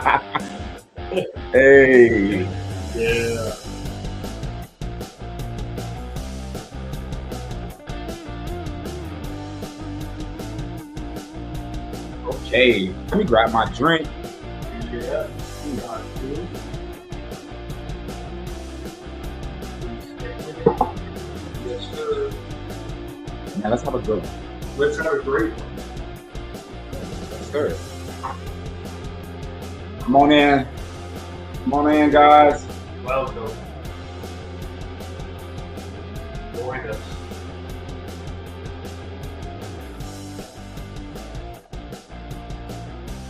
Hey. Yeah. Okay. Let me grab my drink. Yeah. Yes, sir. Man, let's have a good one. Let's have a great one. Yes, sir. Come on in. Come on in, guys. Welcome. Join us.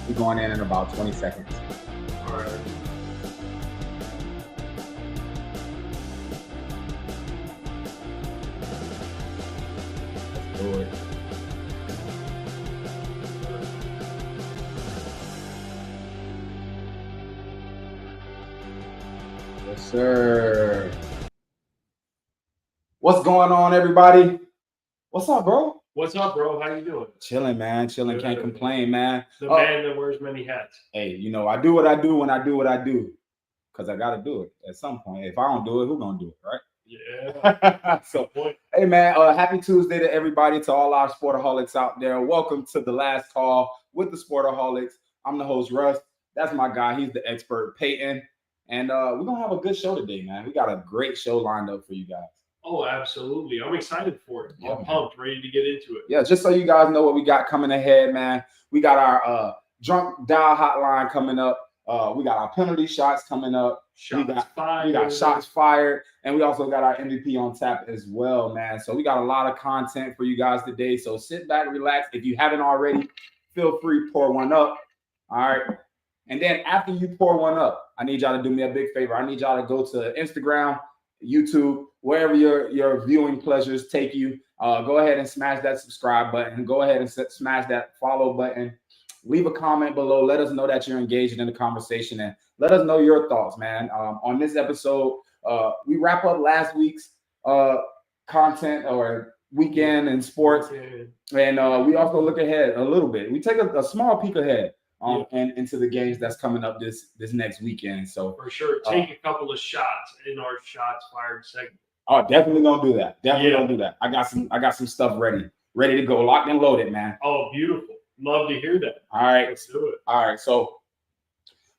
We're going in about 20 seconds. All right. Let's do it. Yes, sir. What's going on, everybody? What's up, bro? What's up, bro? How you doing? Chilling, man. Chilling. Can't Good. complain, man. The man that wears many hats. Hey, you know, I do what I do when I do what I do. Because I got to do it at some point. If I don't do it, who's going to do it, right? Yeah. So, hey, man, happy Tuesday to everybody, to all our Sportaholics out there. Welcome to the last call with the Sportaholics. I'm the host, Russ. That's my guy. He's the expert, Peyton. And we're going to have a good show today, man. We got a great show lined up for you guys. Oh, absolutely. I'm excited for it. I'm pumped, ready to get into it. Yeah, just so you guys know what we got coming ahead, man. We got our drunk dial hotline coming up. We got our penalty shots coming up. We got shots fired. And we also got our MVP on tap as well, man. So we got a lot of content for you guys today. So sit back, relax. If you haven't already, feel free, pour one up. All right. And then after you pour one up, I need y'all to do me a big favor. I need y'all to go to Instagram, YouTube, wherever your viewing pleasures take you. Go ahead and smash that subscribe button. Go ahead and smash that follow button. Leave a comment below. Let us know that you're engaged in the conversation, and let us know your thoughts, man. On this episode, we wrap up last week's content or weekend in sports, and we also look ahead a little bit. We take a small peek ahead and into the games that's coming up this next weekend. So for sure, take a couple of shots in our shots fired segment. Oh, definitely gonna do that. Definitely gonna do that. I got some stuff ready to go, locked and loaded, man. Oh, beautiful. Love to hear that. All right, let's do it. All right, so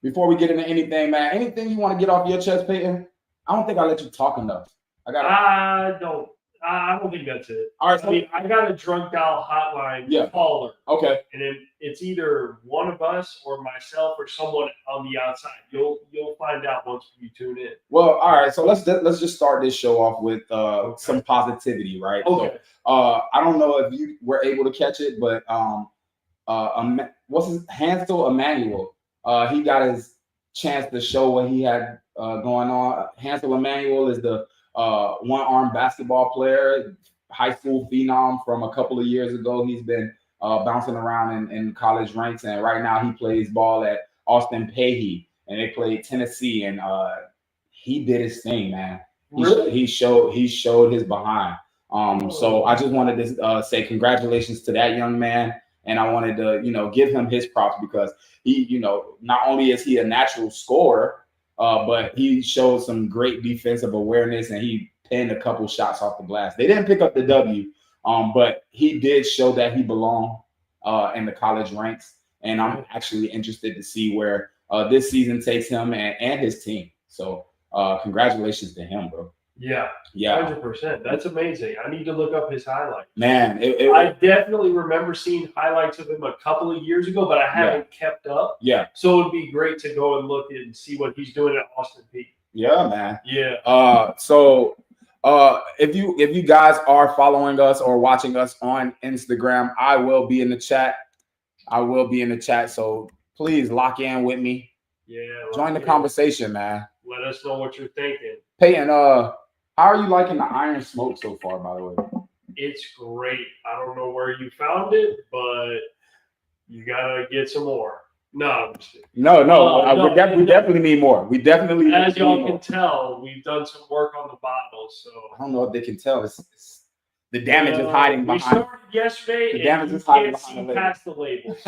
before we get into anything, man, anything you want to get off your chest, Peyton? I don't think I let you talk enough. I don't think that's it. All right, so I got a drunk dial hotline caller. Okay. And it's either one of us or myself or someone on the outside. You'll find out once you tune in. Well, all right. So let's just start this show off with some positivity, right? Okay. So, I don't know if you were able to catch it, but what's his Hansel Emmanuel? He got his chance to show what he had going on. Hansel Emmanuel is the one-armed basketball player, high school phenom from a couple of years ago. He's been bouncing around in college ranks, and right now he plays ball at Austin Peay, and they played Tennessee, and he did his thing, man. Really? He showed his behind. So I just wanted to say congratulations to that young man, and I wanted to give him his props because he not only is he a natural scorer, but he showed some great defensive awareness, and he pinned a couple shots off the glass. They didn't pick up the W, but he did show that he belonged in the college ranks. And I'm actually interested to see where this season takes him and his team. So congratulations to him, bro. Yeah, 100%. That's amazing. I need to look up his highlights. Man, I definitely remember seeing highlights of him a couple of years ago, but I haven't kept up. Yeah. So it'd be great to go and look and see what he's doing at Austin Peay. Yeah, man. Yeah. So if you guys are following us or watching us on Instagram, I will be in the chat. So please lock in with me. Yeah. Join the conversation, man. Let us know what you're thinking. Peyton, how are you liking the Iron Smoke so far, by the way? It's great. I don't know where you found it, but you gotta get some more. No, we definitely need more. We definitely, as y'all can tell, we've done some work on the bottles. So I don't know if they can tell. The damage is hiding behind. We started yesterday. The damage is hiding behind past the labels.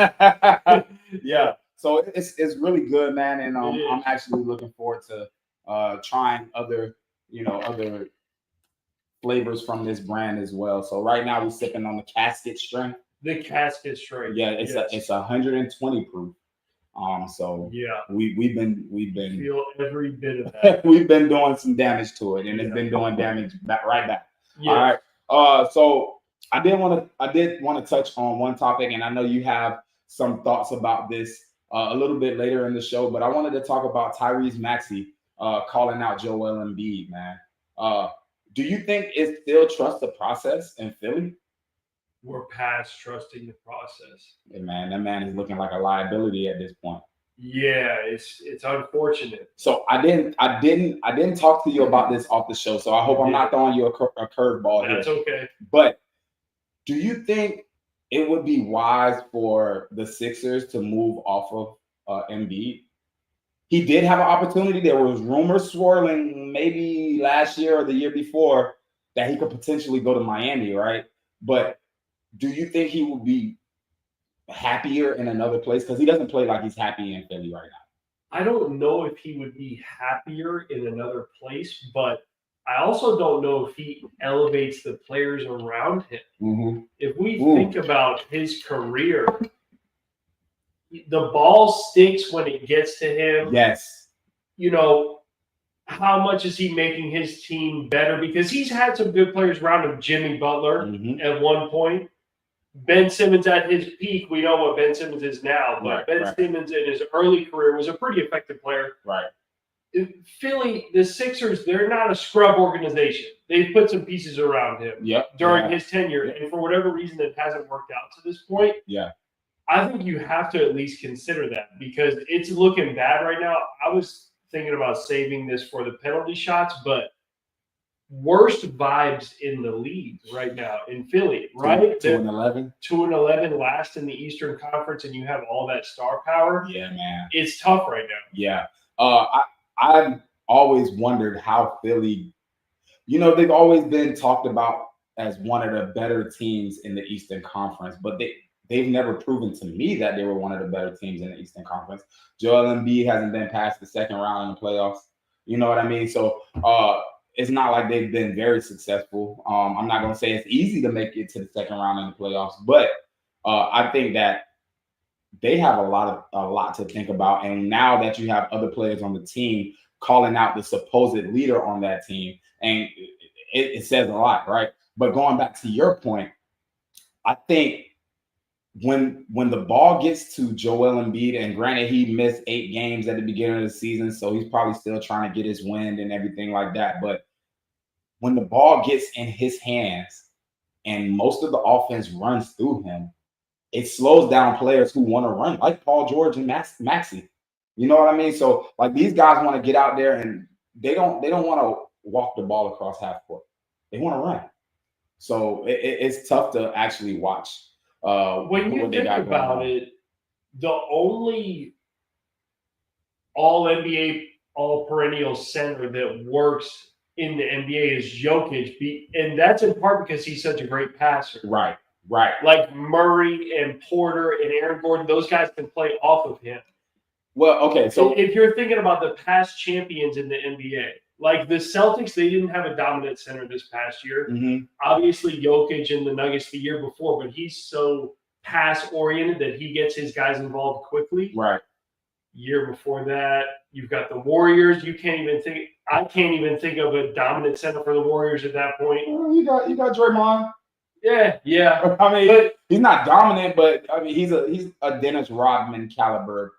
Yeah. So it's really good, man, and I'm actually looking forward to trying other flavors from this brand as well. So right now we're sipping on the casket strength. The casket strength. Yeah, it's 120 proof. So yeah, we've been feel every bit of that. we've been doing some damage to it, and it's been doing damage right back. Yeah. All right. So I did want to touch on one topic, and I know you have some thoughts about this a little bit later in the show, but I wanted to talk about Tyrese Maxey calling out Joel Embiid, man. Do you think it's still trust the process in Philly? We're past trusting the process. Yeah, man, that man is looking like a liability at this point. Yeah, it's unfortunate. So I didn't talk to you about this off the show, so I hope I'm not throwing you a curveball here. That's okay. But do you think it would be wise for the Sixers to move off of Embiid? He did have an opportunity. There was rumors swirling maybe last year or the year before that he could potentially go to Miami, right? But do you think he would be happier in another place? Because he doesn't play like he's happy in Philly right now. I don't know if he would be happier in another place, but I also don't know if he elevates the players around him. Mm-hmm. If we think about his career, the ball stinks when it gets to him. Yes. You know, how much is he making his team better? Because he's had some good players around him. Jimmy Butler at one point. Ben Simmons at his peak, we know what Ben Simmons is now, but Simmons in his early career was a pretty effective player. Right. In Philly, the Sixers, they're not a scrub organization. They've put some pieces around him during his tenure, and for whatever reason, it hasn't worked out to this point. Yeah. I think you have to at least consider that because it's looking bad right now. I was thinking about saving this for the penalty shots, but worst vibes in the league right now in Philly, right? 2-11. 2-11, last in the Eastern Conference, and you have all that star power. Yeah, man. It's tough right now. Yeah. I've always wondered how Philly, they've always been talked about as one of the better teams in the Eastern Conference, but they've never proven to me that they were one of the better teams in the Eastern Conference. Joel Embiid hasn't been past the second round in the playoffs. You know what I mean? So it's not like they've been very successful. I'm not going to say it's easy to make it to the second round in the playoffs, but I think that they have a lot to think about. And now that you have other players on the team calling out the supposed leader on that team, and it says a lot, right? But going back to your point, I think when the ball gets to Joel Embiid, and granted he missed 8 games at the beginning of the season, so he's probably still trying to get his wind and everything like that. But when the ball gets in his hands and most of the offense runs through him, it slows down players who want to run, like Paul George and Maxey. You know what I mean? So like these guys want to get out there and they don't want to walk the ball across half court. They want to run. So it's tough to actually watch. When you think about it, the only all NBA, all perennial center that works in the NBA is Jokic, and that's in part because he's such a great passer. Right. Like Murray and Porter and Aaron Gordon, those guys can play off of him. Well, okay, so if you're thinking about the past champions in the NBA, like the Celtics, they didn't have a dominant center this past year. Mm-hmm. Obviously, Jokic and the Nuggets the year before, but he's so pass-oriented that he gets his guys involved quickly. Right. Year before that, you've got the Warriors. I can't even think of a dominant center for the Warriors at that point. Well, you got Draymond. Yeah. I mean, he's not dominant, but I mean, he's a Dennis Rodman caliber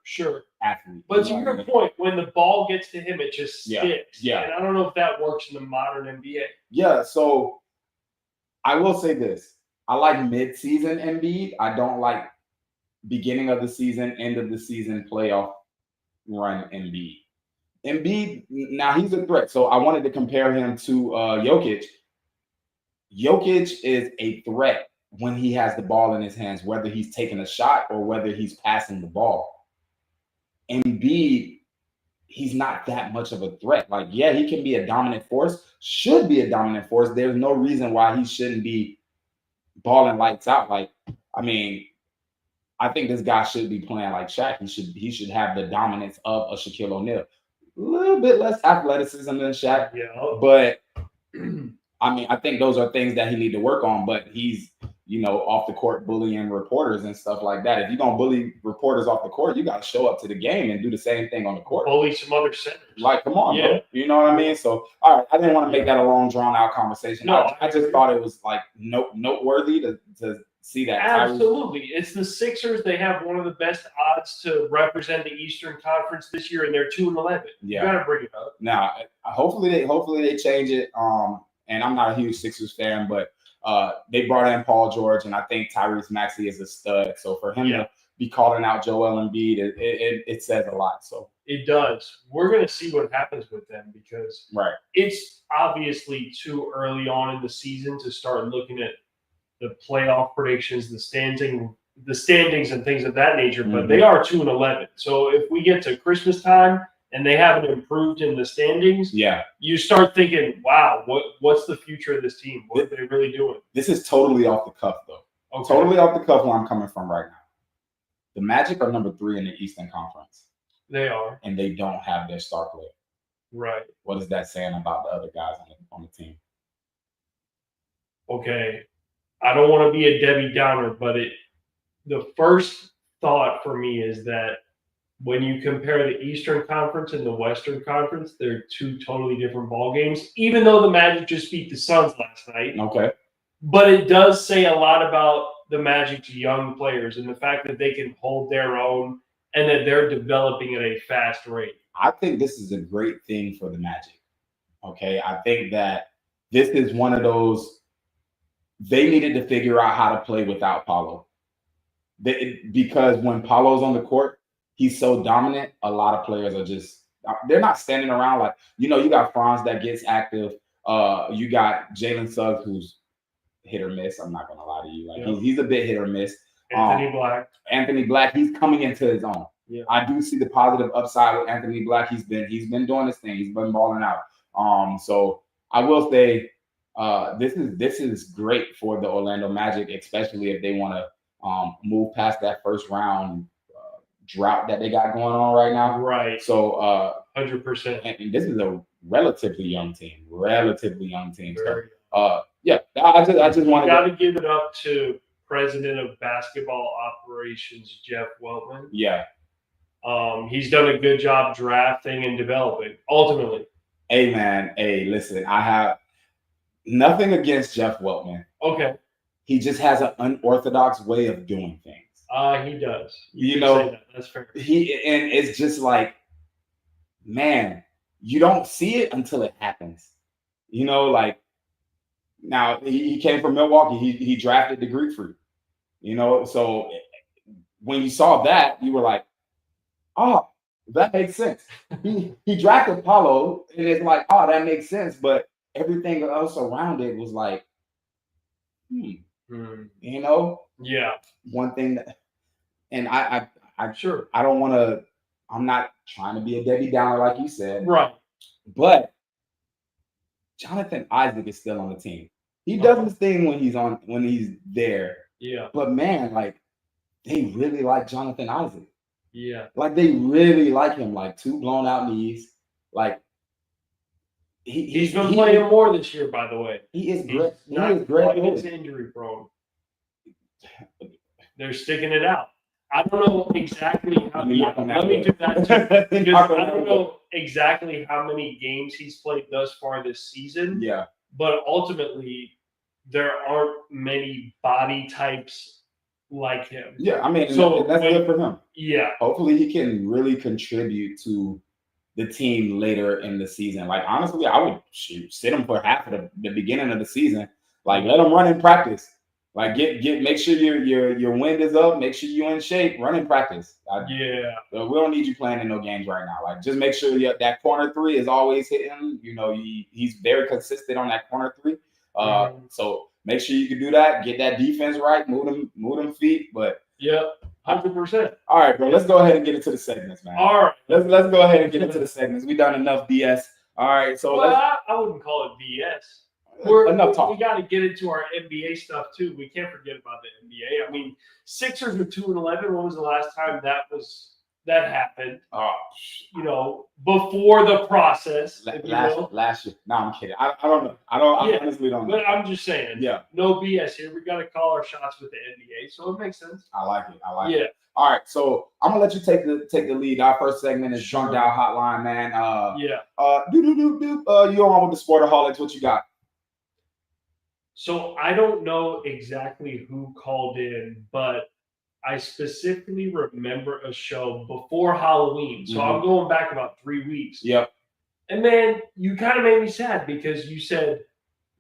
athlete. But to your point, when the ball gets to him, it just sticks. Yeah. And I don't know if that works in the modern NBA. Yeah. So I will say this: I like mid-season Embiid. I don't like beginning of the season, end of the season playoff run Embiid. Embiid, now he's a threat. So I wanted to compare him to Jokic. Jokic is a threat when he has the ball in his hands, whether he's taking a shot or whether he's passing the ball. Embiid, he's not that much of a threat. Like, yeah, he can be a dominant force, should be a dominant force. There's no reason why he shouldn't be balling lights out. Like, I mean, I think this guy should be playing like Shaq. He should have the dominance of a Shaquille O'Neal. A little bit less athleticism than Shaq, but I mean, I think those are things that he need to work on. But he's, off the court bullying reporters and stuff like that. If you're gonna bully reporters off the court, you got to show up to the game and do the same thing on the court. Bully some other centers. Like, come on, bro. You know what I mean? So, all right, I didn't want to make that a long, drawn out conversation. No, I just thought it was like noteworthy to see that. Absolutely. It's the Sixers. They have one of the best odds to represent the Eastern Conference this year, and they're 2-11. Yeah. You gotta bring it up. Now, hopefully they change it. And I'm not a huge Sixers fan, but they brought in Paul George, and I think Tyrese Maxey is a stud. So for him to be calling out Joel Embiid, it says a lot. So it does. We're gonna see what happens with them because it's obviously too early on in the season to start looking at the playoff predictions, the standings, and things of that nature. But they are 2-11. So if we get to Christmas time and they haven't improved in the standings, you start thinking, wow, what's the future of this team? What are they really doing? This is totally off the cuff, though. Okay. Totally off the cuff where I'm coming from right now. The Magic are number 3 in the Eastern Conference. They are. And they don't have their star player. Right. What is that saying about the other guys on the team? Okay. I don't want to be a Debbie Downer, but the first thought for me is that when you compare the Eastern Conference and the Western Conference, they're 2 totally different ball games, even though the Magic just beat the Suns last night. Okay. But it does say a lot about the Magic's young players and the fact that they can hold their own and that they're developing at a fast rate. I think this is a great thing for the Magic. Okay. I think that this is one of those, they needed to figure out how to play without Paolo. Because when Paolo's on the court, he's so dominant, a lot of players are just, they're not standing around like, you got Franz that gets active. You got Jalen Suggs, who's hit or miss. I'm not going to lie to you. Like he's a bit hit or miss. Anthony Black, he's coming into his own. Yeah. I do see the positive upside with Anthony Black. He's been doing his thing. He's been balling out. So I will say this is great for the Orlando Magic, especially if they want to move past that first round drought that they got going on right now. Right. So 100%. And this is a relatively young team. I just want to give it up to President of Basketball Operations Jeff Weltman. Yeah. He's done a good job drafting and developing. Ultimately. Hey man, listen, I have nothing against Jeff Weltman. Okay. He just has an unorthodox way of doing things. He does. That's fair. And it's just like, man, you don't see it until it happens. Like now he came from Milwaukee. He drafted the Greek Freak. So when you saw that, you were like, oh, that makes sense. He drafted Paolo, and it's like, oh, that makes sense. But everything else around it was like, Yeah. One thing that, and I'm sure I don't want to. I'm not trying to be a Debbie Downer like you said, right? But Jonathan Isaac is still on the team. He does his thing when he's there. Yeah. But man, like they really like Jonathan Isaac. Yeah. Like they really like him. Like 2 blown out knees. Like he's been playing more this year, by the way. He is great. He is great. He's injury prone. They're sticking it out. I don't know exactly how. Let me do that too. Because I don't know exactly how many games he's played thus far this season. Yeah. But ultimately, there aren't many body types like him. Yeah, I mean, so that's good for him. Yeah. Hopefully, he can really contribute to the team later in the season. Like honestly, I would sit him for half of the beginning of the season. Like let him run in practice. Like make sure your wind is up. Make sure you're in shape. Run in practice. We don't need you playing in no games right now. Like just make sure that corner 3 is always hitting. He's very consistent on that corner 3. So make sure you can do that. Get that defense right. Move them feet. But 100%. All right, bro. Let's go ahead and get into the segments, man. All right. Let's go ahead and get into the segments. We've done enough BS. All right. So I wouldn't call it BS. enough talk. We got to get into our NBA stuff too. We can't forget about the NBA. I mean, Sixers were 2-11. When was the last time that happened? Oh, before the process. Last year. No, I'm kidding. I don't know. I honestly don't know. But I'm just saying. Yeah. No BS here. We got to call our shots with the NBA, so it makes sense. I like it. All right, so I'm gonna let you take the lead. Our first segment is Drunk Dial Hotline, man. You on with the Sportaholics? What you got? So I don't know exactly who called in, but I specifically remember a show before Halloween. So I'm going back about 3 weeks. Yep. And man, you kind of made me sad because you said,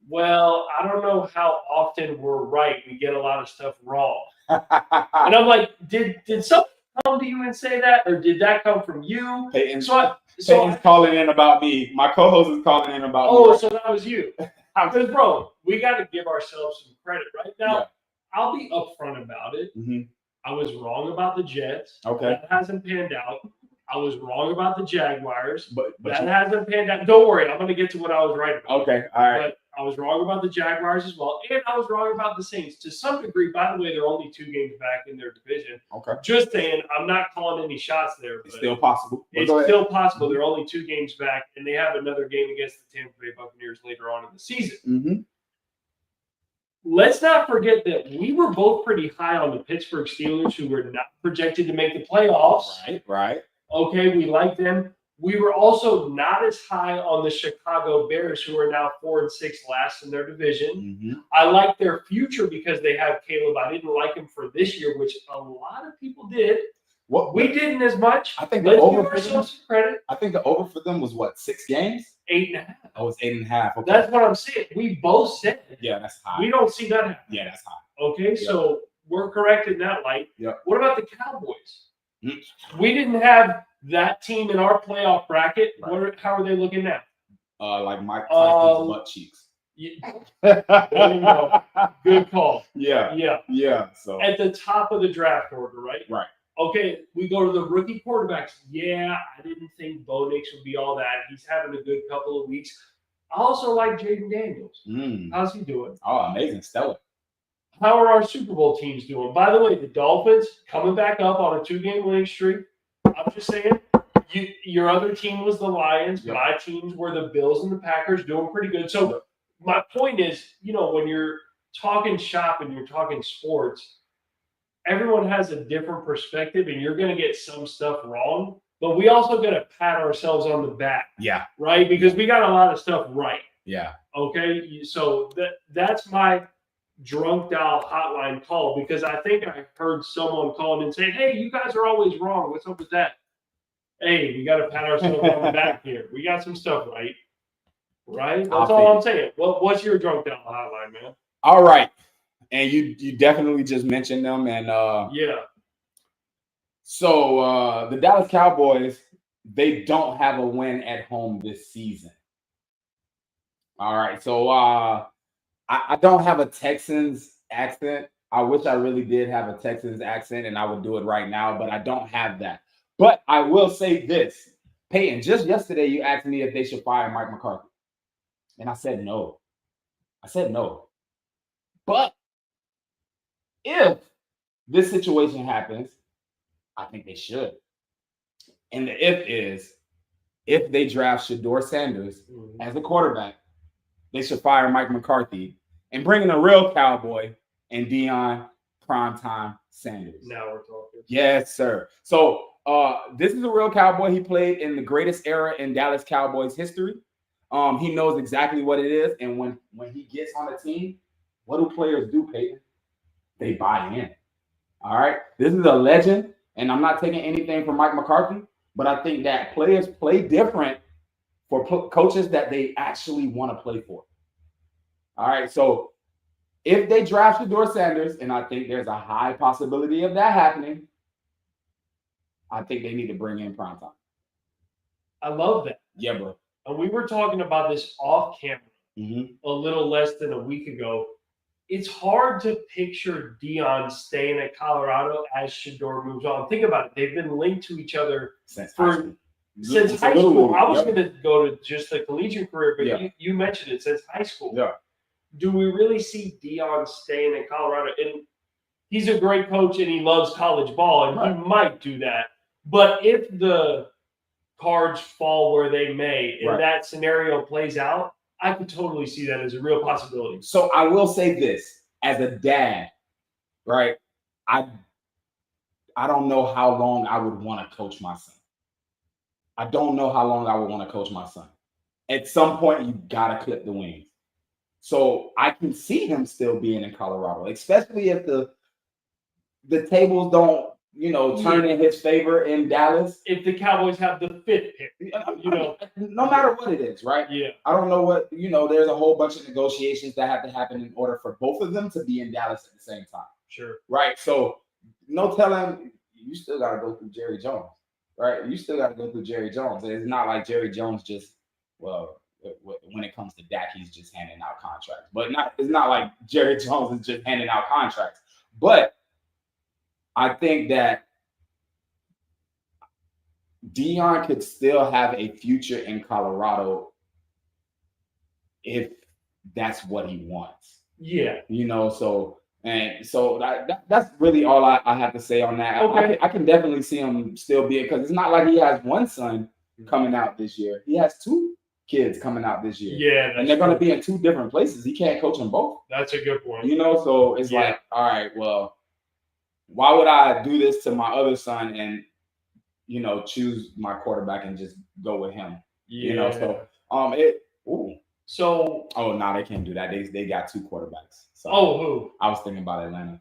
well, I don't know how often we're right. We get a lot of stuff wrong. And I'm like, did someone come to you and say that? Or did that come from you? Peyton's calling in about me. My co-host is calling in about me. Oh, so that was you. Because, bro, we got to give ourselves some credit. Right now, I'll be upfront about it. Mm-hmm. I was wrong about the Jets. Okay. That hasn't panned out. I was wrong about the Jaguars. But that hasn't panned out. Don't worry. I'm going to get to what I was right about. Okay. All right. But I was wrong about the Jaguars as well. And I was wrong about the Saints. To some degree, by the way, they're only 2 games back in their division. Okay. Just saying, I'm not calling any shots there. It's still possible. It's still possible. They're only 2 games back, and they have another game against the Tampa Bay Buccaneers later on in the season. Mm-hmm. Let's not forget that we were both pretty high on the Pittsburgh Steelers, who were not projected to make the playoffs. Right. Okay, we like them. We were also not as high on the Chicago Bears, who are now 4-6, last in their division. Mm-hmm. I like their future because they have Caleb. I didn't like him for this year, which a lot of people did. We didn't as much. I think Let's give ourselves some credit. I think the over for them was 6 games? 8.5. Oh, it's 8.5. Okay. That's what I'm saying. We both said. Yeah, that's high. We don't see that happen. Yeah, that's high. Okay, so we're correct in that light. Yep. What about the Cowboys? We didn't have that team in our playoff bracket. Right. How are they looking now? Like Mike Tyson's butt cheeks. There you go. Good call. Yeah. So at the top of the draft order, right? Right. Okay, we go to the rookie quarterbacks. Yeah, I didn't think Bo Nix would be all that. He's having a good couple of weeks. I also like Jaden Daniels. How's he doing? Oh, amazing. Stellar. How are our Super Bowl teams doing? By the way, the Dolphins coming back up on a 2-game winning streak. I'm just saying, your other team was the Lions. Yep. My teams were the Bills and the Packers, doing pretty good. So my point is, when you're talking shop and you're talking sports, everyone has a different perspective, and you're going to get some stuff wrong. But we also got to pat ourselves on the back. Yeah. Right? Because we got a lot of stuff right. Yeah. Okay? So that's my Drunk Dial hotline call, because I think I heard someone calling and saying, hey, you guys are always wrong. What's up with that? Hey, we got to pat ourselves on the back here. We got some stuff right. Right? That's all I'm saying. Well, what's your Drunk Dial hotline, man? All right. And you definitely just mentioned them. And So the Dallas Cowboys, they don't have a win at home this season. All right. So I don't have a Texans accent. I wish I really did have a Texans accent, and I would do it right now, but I don't have that. But I will say this. Peyton, just yesterday you asked me if they should fire Mike McCarthy. And I said no. But if this situation happens, I think they should. And the if is, if they draft Shedeur Sanders as a quarterback, they should fire Mike McCarthy and bring in a real cowboy and Deion Primetime Sanders. Now we're talking. Yes, sir. So this is a real cowboy. He played in the greatest era in Dallas Cowboys history. He knows exactly what it is. And when he gets on a team, what do players do, Peyton? They buy in. All right. This is a legend. And I'm not taking anything from Mike McCarthy, but I think that players play different for coaches that they actually want to play for. All right. So if they draft Shedeur Sanders, and I think there's a high possibility of that happening, I think they need to bring in Primetime. I love that. Yeah, bro. And we were talking about this off camera a little less than a week ago. It's hard to picture Deion staying at Colorado as Shedeur moves on. Think about it. They've been linked to each other since high school. I was going to go to just the collegiate career, but you mentioned it since high school. Yeah. do we really see Deion staying in Colorado? And he's a great coach and he loves college ball, and he might do that. But if the cards fall where they may, and that scenario plays out, I could totally see that as a real possibility. So I will say this, as a dad, right? I don't know how long I would want to coach my son. I don't know how long I would want to coach my son. At some point, you gotta clip the wings. So I can see him still being in Colorado, especially if the tables don't, turn in his favor in Dallas. If the Cowboys have the 5th pick, no matter what it is, right? Yeah. I don't know what, there's a whole bunch of negotiations that have to happen in order for both of them to be in Dallas at the same time. Sure. Right. So no telling, you still got to go through Jerry Jones, right? You still got to go through Jerry Jones. It's not like Jerry Jones just, when it comes to Dak, he's just handing out contracts. But it's not like Jerry Jones is just handing out contracts. But I think that Deion could still have a future in Colorado if that's what he wants. Yeah. So that's really all I have to say on that. Okay. I can definitely see him still be it, because it's not like he has one son coming out this year. He has 2 kids coming out this year. Yeah. And they're going to be in 2 different places. He can't coach them both. That's a good point. So it's like, all right, well, why would I do this to my other son and, choose my quarterback and just go with him? Yeah. They can't do that. They got 2 quarterbacks. So who? I was thinking about Atlanta.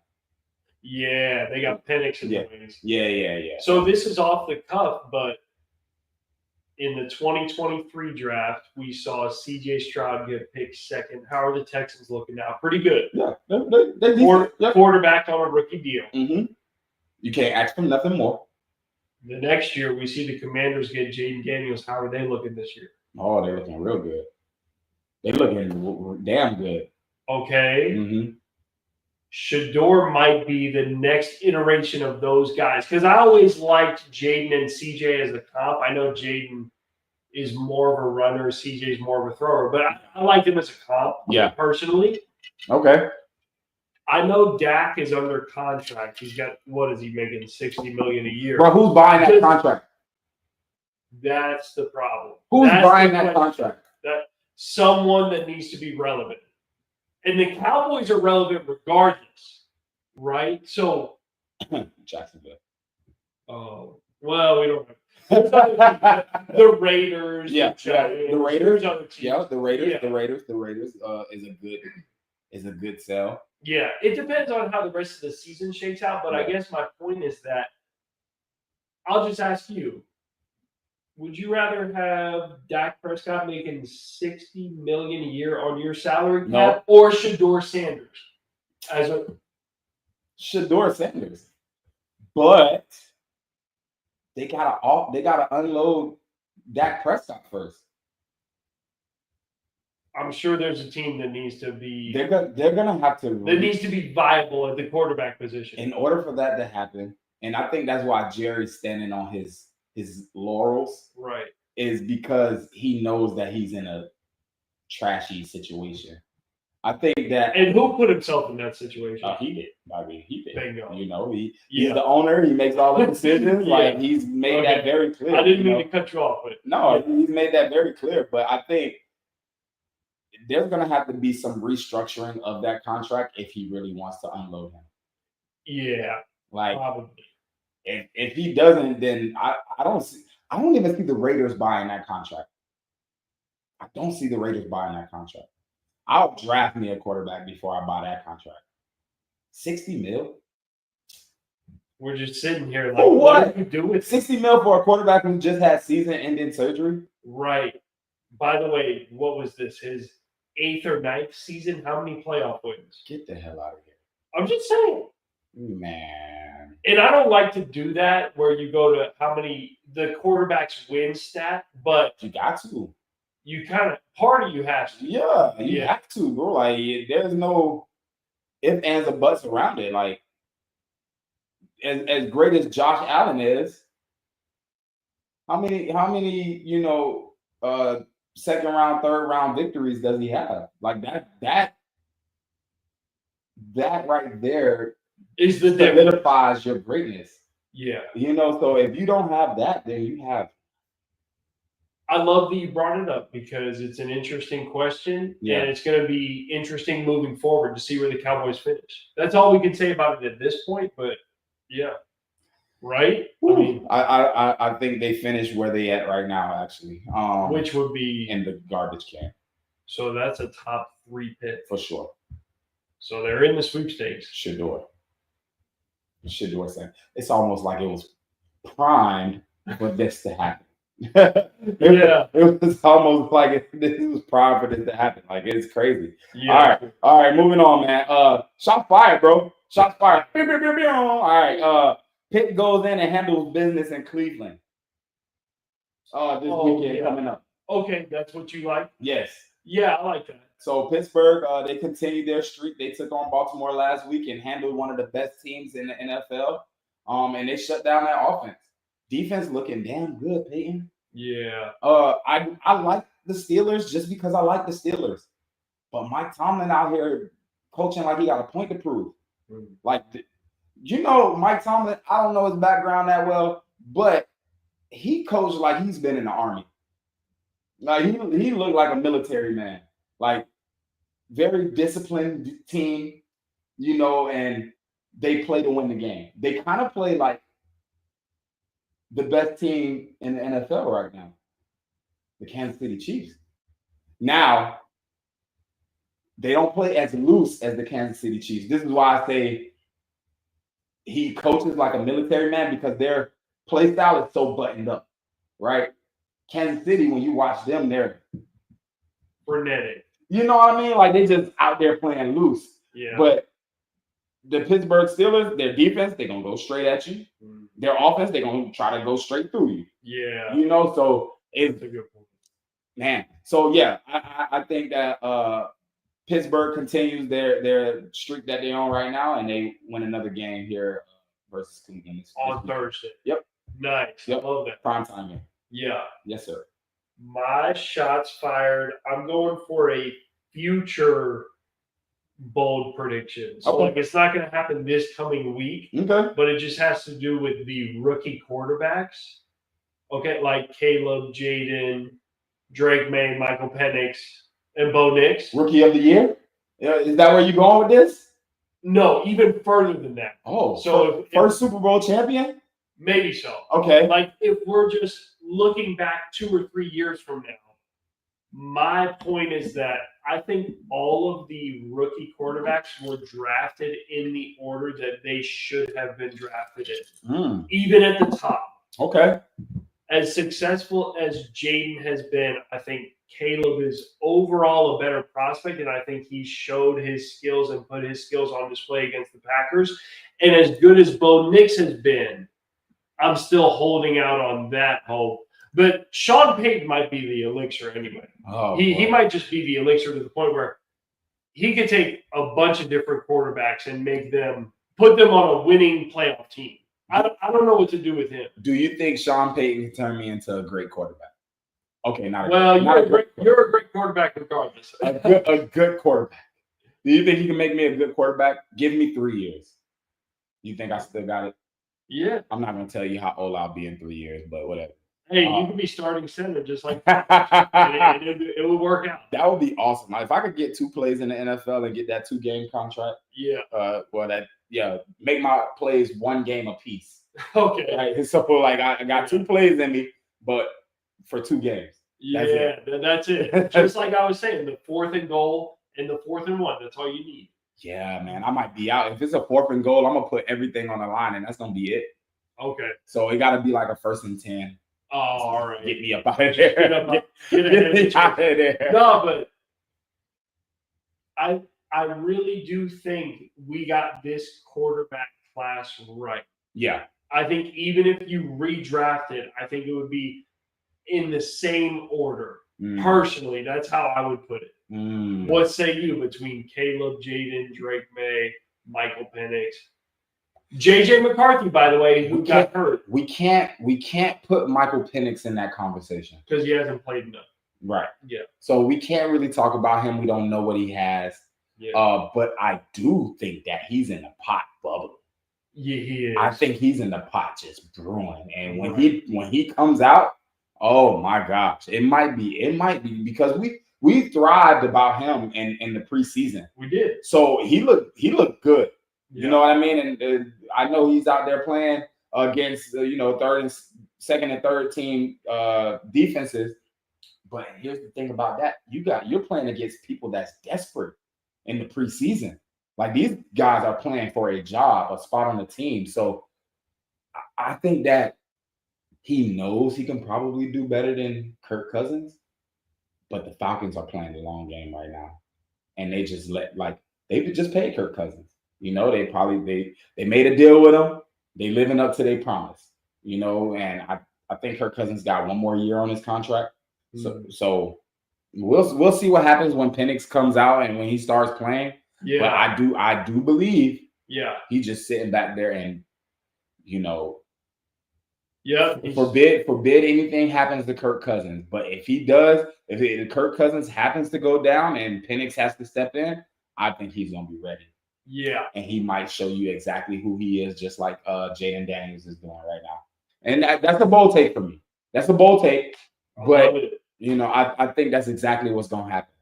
Yeah, they got Penix in the wings. Yeah. So this is off the cuff, but in the 2023 draft, we saw C.J. Stroud get picked 2nd. How are the Texans looking now? Pretty good. Yeah, they're quarterback on a rookie deal. Mm-hmm. You can't ask for nothing more. The next year, we see the Commanders get Jaden Daniels. How are they looking this year? Oh, they're looking real good. They're looking damn good. Okay. Mm-hmm. Shador might be the next iteration of those guys, because I always liked Jaden and CJ as a comp. I know Jaden is more of a runner, CJ is more of a thrower, but I like him as a comp. Yeah. Personally. Okay. I know Dak is under contract. He's got, what is he making, $60 million a year? Bro, who's buying that contract? That's the problem. Who's buying that contract? That someone that needs to be relevant. And the Cowboys are relevant regardless, right? So Jacksonville. Oh, well, we don't have the Raiders. The Raiders. Yeah, the Raiders. The Raiders is a good sell. Yeah, it depends on how the rest of the season shakes out. But I guess my point is that I'll just ask you: would you rather have Dak Prescott making $60 million a year on your salary cap, or Shador Sanders? Shador Sanders, but they gotta unload Dak Prescott first. I'm sure there's a team that needs to be. They're gonna have to. That needs to be viable at the quarterback position. In order for that to happen, and I think that's why Jerry's standing on his laurels, right? Is because he knows that he's in a trashy situation. I think that. And who put himself in that situation? He did. I mean, he did. Bingo. He's the owner. He makes all the decisions. Like, he's made that very clear. I didn't mean to cut you off, but no, he's made that very clear. But I think there's gonna have to be some restructuring of that contract if he really wants to unload him. Yeah, probably. If he doesn't, then I don't even see the Raiders buying that contract. I don't see the Raiders buying that contract. I'll draft me a quarterback before I buy that contract. $60 million. We're just sitting here like, what do you do with $60 million for a quarterback who just had season-ending surgery? Right. By the way, what was this? His 8th or 9th season? How many playoff wins? Get the hell out of here. I'm just saying. Man. And I don't like to do that where you go to how many the quarterback's win stat, but you got to. You kind of part of you have to. Yeah, you have to, bro. Like, there's no ifs, ands, or buts around it. Like, as great as Josh Allen is, how many second round, third round victories does he have? Like that that right there is the difference. solidifies your greatness. Yeah. So if you don't have that, then you have. I love that you brought it up because it's an interesting question, and it's going to be interesting moving forward to see where the Cowboys finish. That's all we can say about it at this point, but yeah. Right? I mean, I think they finished where they at right now, actually. Which would be in the garbage can. So that's a top 3 pick. For sure. So they're in the sweepstakes. Shador said it's almost like it was primed for this to happen. It was almost like this was primed for this to happen. Like, it's crazy. Yeah. All right, moving on, man. Shots fired, bro. Shots fired. All right. Pitt goes in and handles business in Cleveland. This weekend coming up. Okay, that's what you like? Yes. Yeah, I like that. So Pittsburgh, they continued their streak. They took on Baltimore last week and handled one of the best teams in the NFL. And they shut down that offense. Defense looking damn good, Peyton. Yeah. I like the Steelers just because I like the Steelers. But Mike Tomlin out here coaching like he got a point to prove. Like, Mike Tomlin, I don't know his background that well, but he coached like he's been in the Army. Like, he looked like a military man. Like, very disciplined team, and they play to win the game. They kind of play like the best team in the NFL right now, the Kansas City Chiefs. Now, they don't play as loose as the Kansas City Chiefs. This is why I say he coaches like a military man, because their play style is so buttoned up, right? Kansas City, when you watch them, they're frenetic. You know what I mean? Like, they just out there playing loose. Yeah. But the Pittsburgh Steelers, their defense, they're going to go straight at you. Their offense, they're going to try to go straight through you. Yeah. So it's a good point. Man. So, yeah, I think that Pittsburgh continues their streak that they're on right now, and they win another game here versus Cleveland. On Thursday. Yep. Nice. Yep. I love that. Prime time here. Yeah. Yes, sir. My shots fired. I'm going for a future bold prediction. So, it's not going to happen this coming week, but it just has to do with the rookie quarterbacks. Okay, like Caleb, Jaden, Drake May, Michael Penix, and Bo Nix. Rookie of the year? Is that where you're going with this? No, even further than that. Oh, so first Super Bowl champion? Maybe so. Okay. Like, if we're just looking back 2 or 3 years from now, my point is that I think all of the rookie quarterbacks were drafted in the order that they should have been drafted in, even at the top. Okay. As successful as Jaden has been, I think Caleb is overall a better prospect, and I think he showed his skills and put his skills on display against the Packers. And as good as Bo Nix has been, I'm still holding out on that hope. But Sean Payton might be the elixir anyway. He might just be the elixir to the point where he could take a bunch of different quarterbacks and put them on a winning playoff team. I don't know what to do with him. Do you think Sean Payton can turn me into a great quarterback? Okay, you're a great quarterback regardless. a good quarterback. Do you think he can make me a good quarterback? Give me 3 years. You think I still got it? Yeah. I'm not going to tell you how old I'll be in 3 years, but whatever. Hey, you could be starting center just like that. It would work out. That would be awesome. If I could get 2 plays in the NFL and get that 2-game contract. Yeah. Make my plays 1 game apiece. Okay. Right? So, like, I got 2 plays in me, but for 2 games. That's it. Just like I was saying, the 4th and goal and the 4th and 1. That's all you need. Yeah, man. I might be out. If it's a 4th and goal, I'm going to put everything on the line, and that's going to be it. Okay. So it got to be like a 1st and 10. Oh, all right. Get me up out of there. Get me out of there. No, but I really do think we got this quarterback class right. Yeah. I think even if you redrafted, I think it would be in the same order. Personally, that's how I would put it. What say you between Caleb, Jaden, Drake May, Michael Penix? JJ McCarthy, by the way, who got hurt. We can't put Michael Penix in that conversation because he hasn't played enough. Right. Yeah. So we can't really talk about him. We don't know what he has. Yeah. But I do think that he's in the pot bubbling. Yeah, he is. I think he's in the pot just brewing. And when he comes out, oh my gosh, it might be because we thrived about him in the preseason. We did. So he looked good. Yeah. You know what I mean? And I know he's out there playing against second and third team defenses. But here's the thing about that: you're playing against people that's desperate in the preseason. Like these guys are playing for a job, a spot on the team. So I think that he knows he can probably do better than Kirk Cousins. But the Falcons are playing the long game right now, and they just they just paid Kirk Cousins. You know, they made a deal with him. They living up to their promise. You know, and I think Kirk Cousins got one more year on his contract. So we'll see what happens when Penix comes out and when he starts playing. Yeah. But I do believe he's just sitting back there and forbid anything happens to Kirk Cousins. But if Kirk Cousins happens to go down and Penix has to step in, I think he's gonna be ready. Yeah. And he might show you exactly who he is, just like Jaden Daniels is doing right now. And that's a bold take for me. That's a bold take. But I think that's exactly what's going to happen.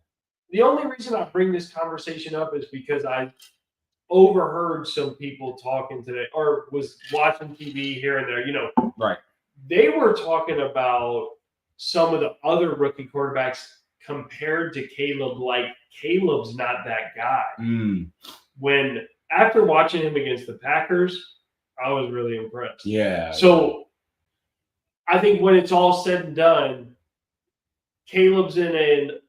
The only reason I bring this conversation up is because I overheard some people talking today, or was watching TV here and there. Right? They were talking about some of the other rookie quarterbacks compared to Caleb. Like Caleb's not that guy. When after watching him against the Packers, I was really impressed. Yeah. So I think when it's all said and done, Caleb's in an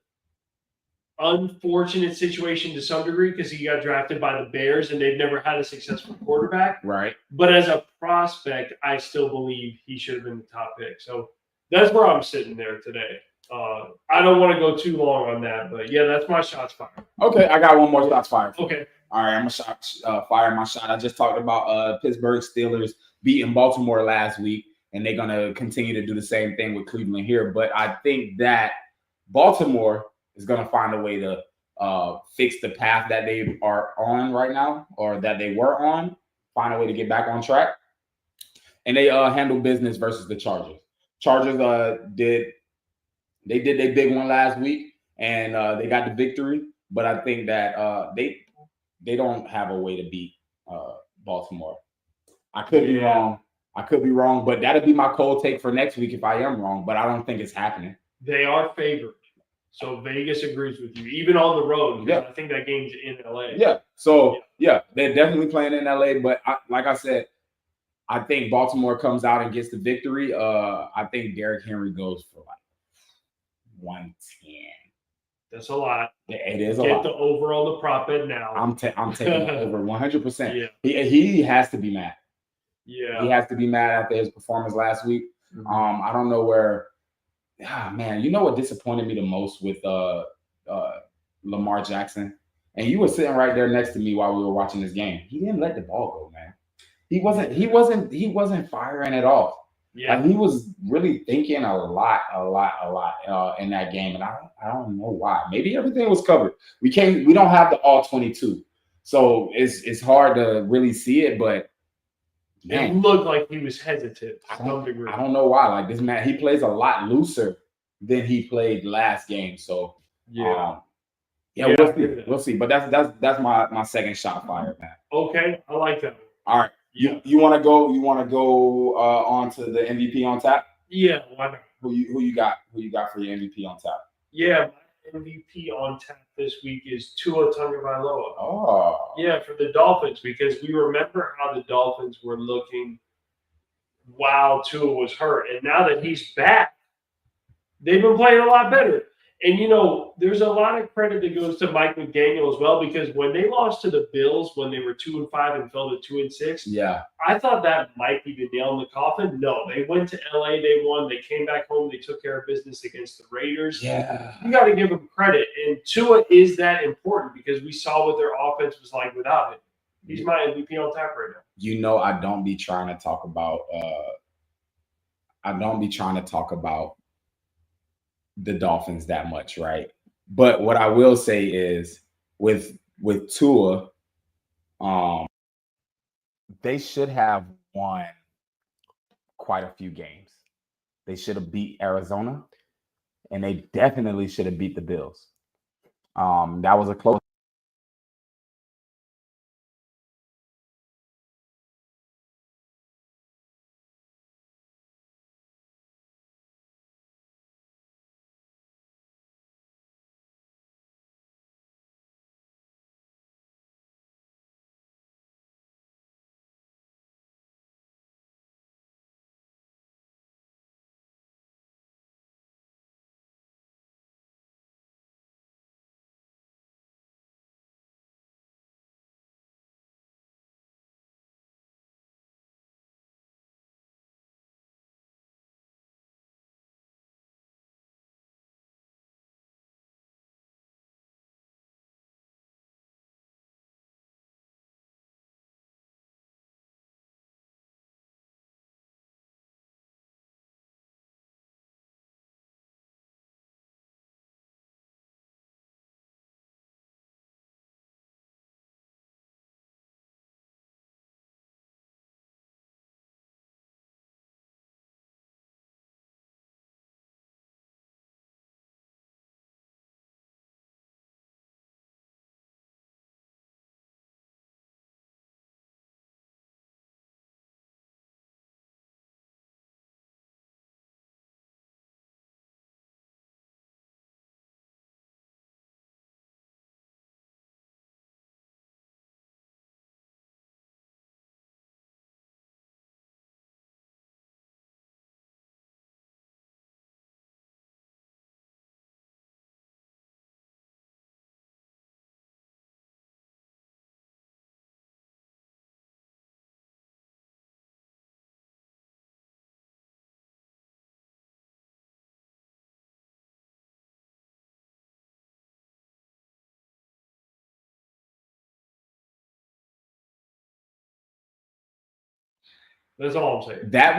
unfortunate situation to some degree because he got drafted by the Bears and they've never had a successful quarterback. Right. But as a prospect, I still believe he should have been the top pick. So that's where I'm sitting there today. I don't want to go too long on that, but yeah, that's my shots fired. Okay, I got one more shots fired. Okay. All right, I'm gonna fire my shot. I just talked about Pittsburgh Steelers beating Baltimore last week, and they're gonna continue to do the same thing with Cleveland here. But I think that Baltimore is gonna find a way to fix the path that they are on right now, or that they were on. Find a way to get back on track, and they handle business versus the Chargers. Chargers did their big one last week, and they got the victory. But I think that they don't have a way to beat Baltimore. I could be wrong, but that'll be my cold take for next week if I am wrong. But I don't think it's happening. They are favored, so Vegas agrees with you, even on the road. Yeah, I think that game's in LA. Yeah, so yeah, they're definitely playing in LA. But like I said, I think Baltimore comes out and gets the victory. I think Derrick Henry goes for like 110. That's a lot. It is a lot. Get the over on the prop bet now. I'm taking the over 100%. Yeah. He has to be mad. Yeah. He has to be mad after his performance last week. Mm-hmm. I don't know where. Man, you know what disappointed me the most with Lamar Jackson? And you were sitting right there next to me while we were watching this game. He didn't let the ball go, man. He wasn't firing at all. Yeah, like he was really thinking a lot in that game, and I don't know why. Maybe everything was covered. We don't have the all 22, so it's hard to really see it. But man, it looked like he was hesitant to some degree. I don't know why. Like this man, he plays a lot looser than he played last game. So we'll see. But that's my second shot fire, man. Okay, I like that. All right. Yeah. You want to go on to the MVP on tap? Yeah, why not? Who you got for your MVP on tap? Yeah, my MVP on tap this week is Tua Tagovailoa. Oh. Yeah, for the Dolphins, because we remember how the Dolphins were looking while Tua was hurt. And now that he's back, they've been playing a lot better. And, there's a lot of credit that goes to Mike McDaniel as well, because when they lost to the Bills, when they were 2-5 and fell to 2-6, yeah, I thought that might be the nail in the coffin. No, they went to LA, they won, they came back home, they took care of business against the Raiders. Yeah. You got to give them credit. And Tua is that important because we saw what their offense was like without him. He's my MVP on tap right now. I don't be trying to talk about the Dolphins that much, right? But what I will say is with with Tua, they should have won quite a few games. They should have beat Arizona, and they definitely should have beat the Bills. That was a close. That's all I'm saying. That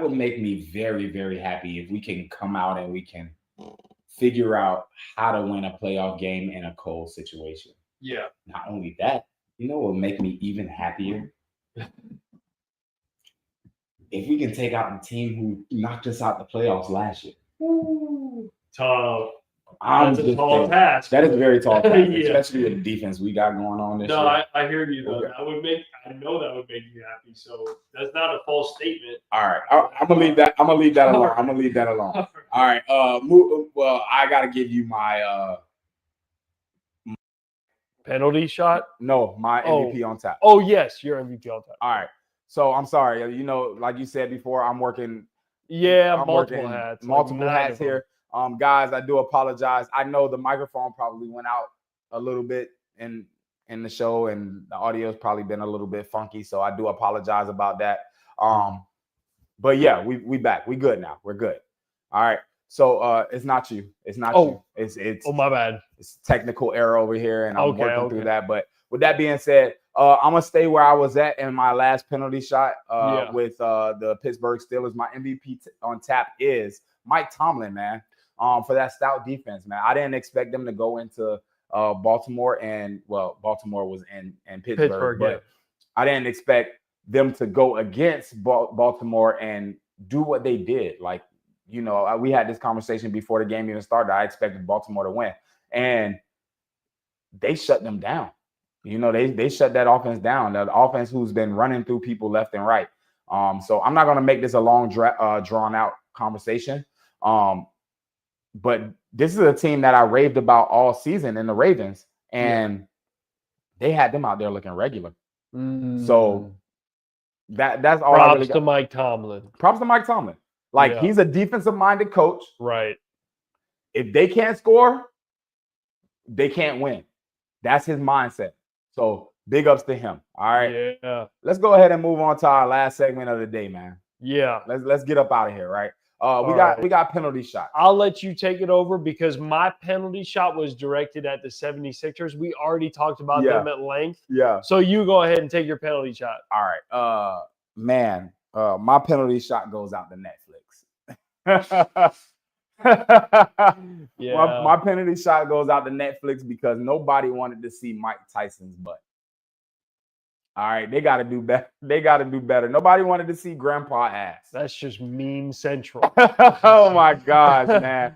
would make me very, very happy if we can come out and we can figure out how to win a playoff game in a cold situation. Yeah. Not only that, you know what would make me even happier? If we can take out the team who knocked us out the playoffs last year. Ooh, tough. That's a tall task. That is a very tall task, Yeah. especially with the defense we got going on this year. No, I hear you though. Okay. I know that would make you happy. So that's not a false statement. All right, I'm gonna leave that. I'm gonna leave that alone. I'm gonna leave that alone. All right. Well, I gotta give you my penalty shot. No, my MVP on tap. Oh yes, your MVP on tap. All right. So I'm sorry. You know, like you said before, I'm working. Yeah, I'm multiple hats. Multiple hats here. Guys, I do apologize. I know the microphone probably went out a little bit in the show, and the audio's probably been a little bit funky. So I do apologize about that. But yeah, we back. We good now. We're good. All right. So it's not you. It's not you. It's my bad. It's technical error over here, and I'm working through that. But with that being said, I'm gonna stay where I was at in my last penalty shot with the Pittsburgh Steelers. My MVP on tap is Mike Tomlin, man. For that stout defense, man. I didn't expect them to go into Baltimore, and Baltimore was in Pittsburgh, but I didn't expect them to go against Baltimore and do what they did. Like, you know, we had this conversation before the game even started. I expected Baltimore to win, and they shut them down. You know, they shut that offense down. The offense who's been running through people left and right. So I'm not going to make this a long drawn out conversation. But this is a team that I raved about all season in the Ravens, and they had them out there looking regular. So that's all. Props to Mike Tomlin. Props to Mike Tomlin. Like, he's a defensive-minded coach. Right. If they can't score, they can't win. That's his mindset. So big ups to him. All right. Yeah. Let's go ahead and move on to our last segment of the day, man. Yeah. Let's get up out of here, right? We got penalty shots. I'll let you take it over because my penalty shot was directed at the 76ers. We already talked about them at length. Yeah. So you go ahead and take your penalty shot. All right. Man, my penalty shot goes out to Netflix. Yeah. My penalty shot goes out to Netflix because nobody wanted to see Mike Tyson's butt. All right, they got to do better. They got to do better. Nobody wanted to see Grandpa ass. That's just meme central. Oh my gosh, man.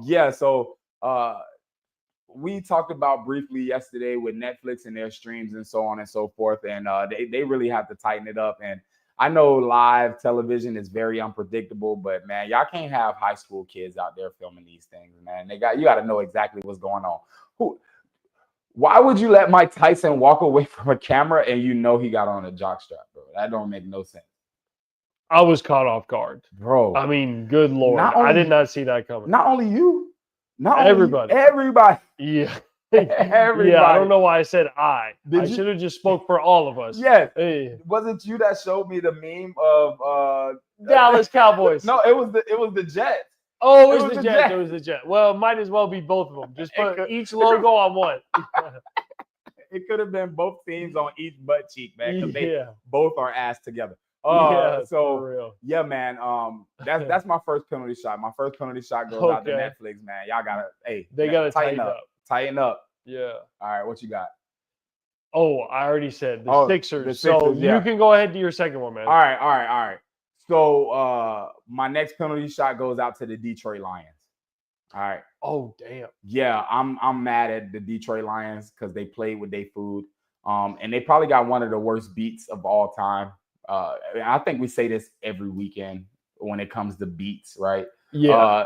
Yeah. So, we talked about briefly yesterday with Netflix and their streams and so on and so forth, and they really have to tighten it up. And I know live television is very unpredictable, but man, y'all can't have high school kids out there filming these things, man. You got to know exactly what's going on. Why would you let Mike Tyson walk away from a camera and you know he got on a jockstrap, bro? That don't make no sense. I was caught off guard, bro. I mean, good Lord. I did not see that coming. Not only you. Not everybody. Everybody. Yeah. Everybody. Yeah, I don't know why I said I should have just spoke for all of us. Yes. Hey. Was it you that showed me the meme of Dallas Cowboys? No, it was the Jets. Oh, it was the Jets. It was the Jets. Well, it might as well be both of them. Just put each logo on one. It could have been both teams on each butt cheek, man, because they both are ass together. Yeah, so for real. Yeah, man. That's my first penalty shot. My first penalty shot goes out to Netflix, man. Y'all gotta they gotta tighten up. Tighten up. Yeah. All right, what you got? Oh, I already said the Sixers. The Sixers. So you can go ahead to your second one, man. All right. So my next penalty shot goes out to the Detroit Lions. All right. Oh, damn. Yeah, I'm mad at the Detroit Lions because they played with their food. And they probably got one of the worst beats of all time. I think we say this every weekend when it comes to beats, right? Yeah.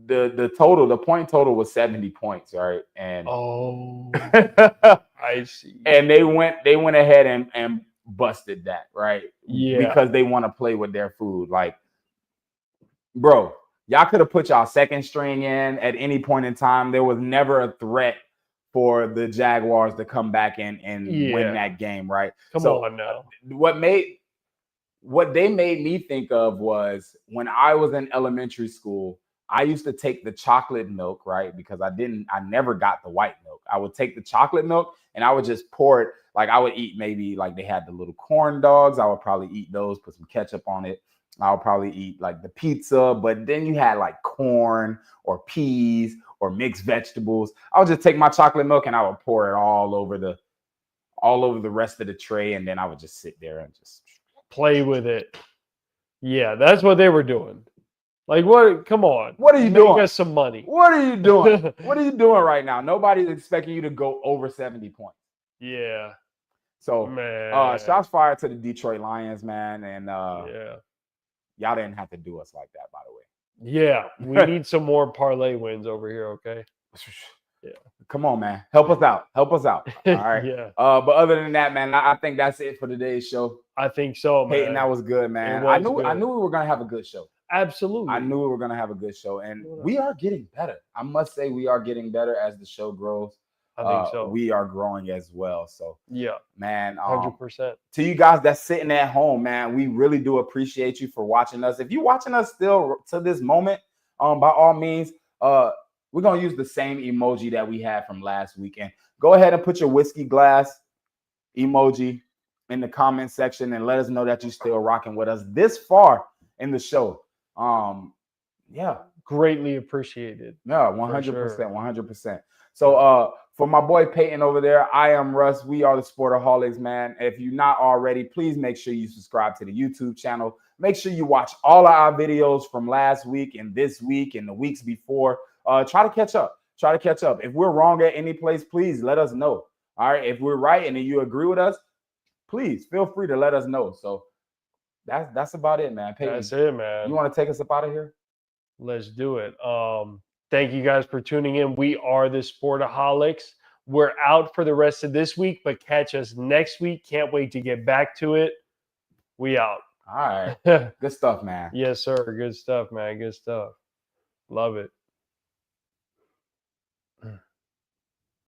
The point total was 70 points, right? And I see. And they went ahead and busted that, right? Yeah. Because they want to play with their food. Like, bro, y'all could have put y'all second string in at any point in time. There was never a threat for the Jaguars to come back and win that game, right? Come on now. What they made me think of was when I was in elementary school, I used to take the chocolate milk, right? Because I never got the white milk. I would take the chocolate milk and I would just pour it. Like I would eat maybe like they had the little corn dogs. I would probably eat those, put some ketchup on it. I would probably eat like the pizza, but then you had like corn or peas or mixed vegetables. I would just take my chocolate milk and I would pour it all over the rest of the tray. And then I would just sit there and just play with it. Yeah, that's what they were doing. Like, what? Come on. What are you doing? Make us some money. What are you doing? What are you doing right now? Nobody's expecting you to go over 70 points. Yeah. So, man. Shots fired to the Detroit Lions, man. And y'all didn't have to do us like that, by the way. Yeah. We need some more parlay wins over here, okay? Yeah. Come on, man. Help us out. All right. Yeah. But other than that, man, I think that's it for today's show. I think so, man. Peyton, that was good, man. I knew we were gonna have a good show. Absolutely. I knew we were gonna have a good show, and we are getting better. I must say, we are getting better as the show grows. I think so. We are growing as well. So yeah, man, 100%. To you guys that's sitting at home, man, we really do appreciate you for watching us. If you're watching us still to this moment, by all means, we're gonna use the same emoji that we had from last weekend. Go ahead and put your whiskey glass emoji in the comment section and let us know that you're still rocking with us this far in the show. Yeah, greatly appreciated. Yeah, 100%, 100%. So for my boy Peyton over there, I am Russ. We are the Sportaholics, man. If you're not already, please make sure you subscribe to the YouTube channel. Make sure you watch all of our videos from last week and this week and the weeks before. Try to catch up. If we're wrong at any place, please let us know. All right. If we're right and you agree with us, please feel free to let us know. So that's about it, man. Peyton, that's it, man. You want to take us up out of here? Let's do it. Thank you guys for tuning in. We are the Sportaholics. We're out for the rest of this week, but catch us next week. Can't wait to get back to it. We out. All right. Good stuff, man. Yes, sir. Good stuff, man. Good stuff. Love it.